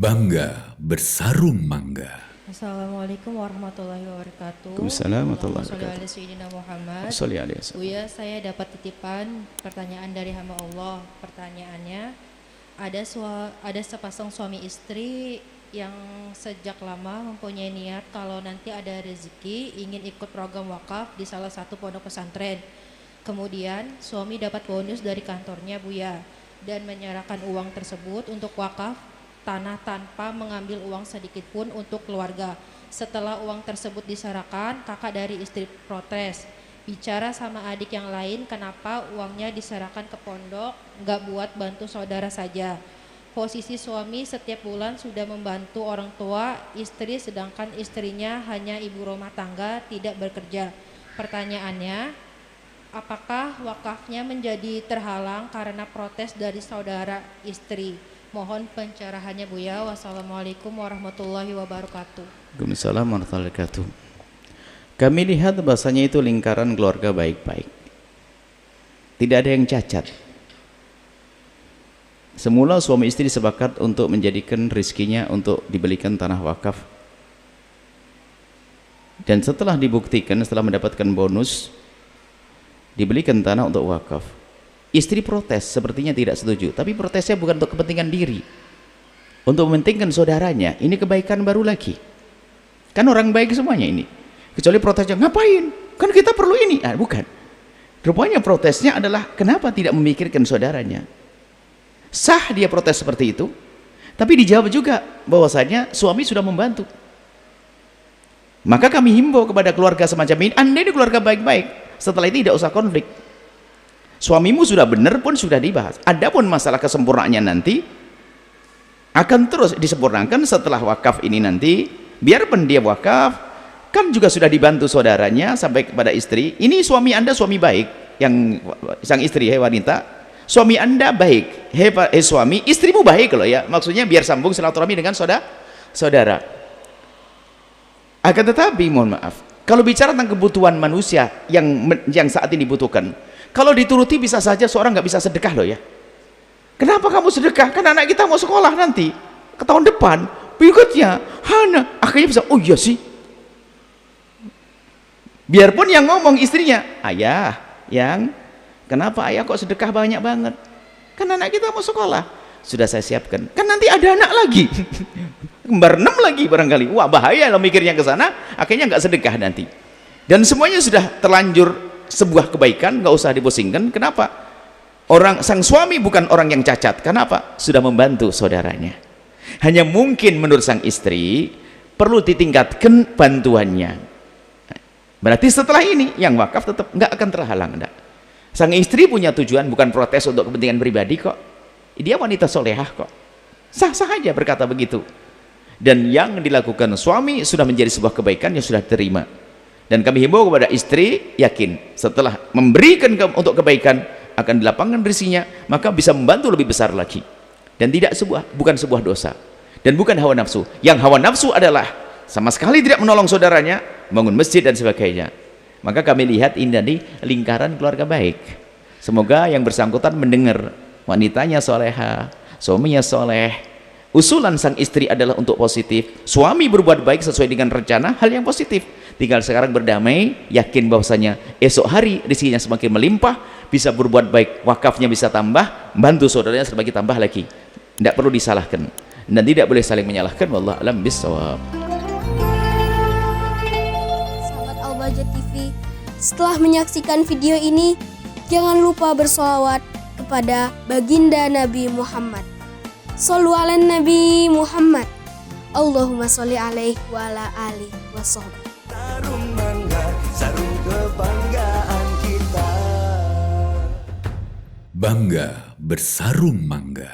Bangga bersarung mangga. Assalamualaikum warahmatullahi wabarakatuh. Waalaikumsalam warahmatullahi wabarakatuh. Sayyidina Muhammad. Sholli alaihi wasallam. Buya, saya dapat titipan pertanyaan dari hamba Allah. Pertanyaannya, ada sepasang suami istri yang sejak lama mempunyai niat kalau nanti ada rezeki ingin ikut program wakaf di salah satu pondok pesantren. Kemudian suami dapat bonus dari kantornya Buya dan menyerahkan uang tersebut untuk wakaf tanah tanpa mengambil uang sedikit pun untuk keluarga. Setelah uang tersebut diserahkan, kakak dari istri protes, bicara sama adik yang lain, kenapa uangnya diserahkan ke pondok, nggak buat bantu saudara saja. Posisi suami setiap bulan sudah membantu orang tua istri, sedangkan istrinya hanya ibu rumah tangga, tidak bekerja. Pertanyaannya, apakah wakafnya menjadi terhalang karena protes dari saudara istri? Mohon pencerahannya Buya. Wassalamualaikum warahmatullahi wabarakatuh. Waalaikumsalam warahmatullahi wabarakatuh. Kami lihat bahasanya itu lingkaran keluarga baik-baik. Tidak ada yang cacat. Semula suami istri sepakat untuk menjadikan rizkinya untuk dibelikan tanah wakaf. Dan setelah dibuktikan, setelah mendapatkan bonus, dibelikan tanah untuk wakaf. Istri protes, sepertinya tidak setuju, tapi protesnya bukan untuk kepentingan diri, untuk mementingkan saudaranya. Ini kebaikan baru lagi, kan orang baik semuanya ini, kecuali protesnya ngapain, kan kita perlu ini. Bukan, rupanya protesnya adalah kenapa tidak memikirkan saudaranya. Sah dia protes seperti itu, tapi dijawab juga bahwasanya suami sudah membantu. Maka kami himbau kepada keluarga semacam ini, Anda ini keluarga baik-baik, setelah itu tidak usah konflik. Suamimu sudah benar pun sudah dibahas. Adapun masalah kesempurnaannya nanti akan terus disempurnakan setelah wakaf ini nanti. Biarpun dia wakaf, kan juga sudah dibantu saudaranya sampai kepada istri. Ini suami Anda suami baik, yang sang istri, wanita. Suami Anda baik, suami, istrimu baik loh ya. Maksudnya biar sambung silaturahmi dengan saudara. Akan tetapi mohon maaf, kalau bicara tentang kebutuhan manusia yang saat ini dibutuhkan, kalau dituruti bisa saja seorang nggak bisa sedekah loh ya. Kenapa kamu sedekah? Kan anak kita mau sekolah nanti ke tahun depan, berikutnya Hana akhirnya bisa, oh iya sih. Biarpun yang ngomong istrinya, ayah, yang kenapa ayah kok sedekah banyak banget? Kan anak kita mau sekolah. Sudah saya siapkan. Kan nanti ada anak lagi. Kembar 6 lagi barangkali. Wah bahaya lo mikirnya ke sana, akhirnya nggak sedekah nanti. Dan semuanya sudah terlanjur sebuah kebaikan, nggak usah dipusingkan. Kenapa? Sang suami bukan orang yang cacat. Kenapa? Sudah membantu saudaranya. Hanya mungkin menurut sang istri perlu ditingkatkan bantuannya. Berarti setelah ini yang wakaf tetap nggak akan terhalang. Enggak. Sang istri punya tujuan, bukan protes untuk kepentingan pribadi kok. Dia wanita solehah kok. Sah-sah aja berkata begitu. Dan yang dilakukan suami sudah menjadi sebuah kebaikan yang sudah diterima. Dan kami himbau kepada istri, yakin setelah memberikan untuk kebaikan akan dilapangkan rezekinya, maka bisa membantu lebih besar lagi. Dan bukan sebuah dosa dan bukan hawa nafsu. Yang hawa nafsu adalah sama sekali tidak menolong saudaranya, bangun masjid dan sebagainya. Maka kami lihat ini tadi lingkaran keluarga baik. Semoga yang bersangkutan mendengar, wanitanya soleha, suaminya soleh. Usulan sang istri adalah untuk positif, suami berbuat baik sesuai dengan rencana, hal yang positif. Tinggal sekarang berdamai, yakin bahwasanya esok hari rezekinya semakin melimpah, bisa berbuat baik, wakafnya bisa tambah, bantu saudaranya semakin tambah lagi. Tidak perlu disalahkan dan tidak boleh saling menyalahkan. Wallahu a'lam bishawab. Sahabat Al-Bahjah TV, setelah menyaksikan video ini, jangan lupa bersolawat kepada baginda Nabi Muhammad. Shollu ala Nabi Muhammad. Allahumma sholli alaihi wa ala alihi wa sahbihi. Sarung mangga, sarung kebanggaan kita. Bangga bersarung mangga.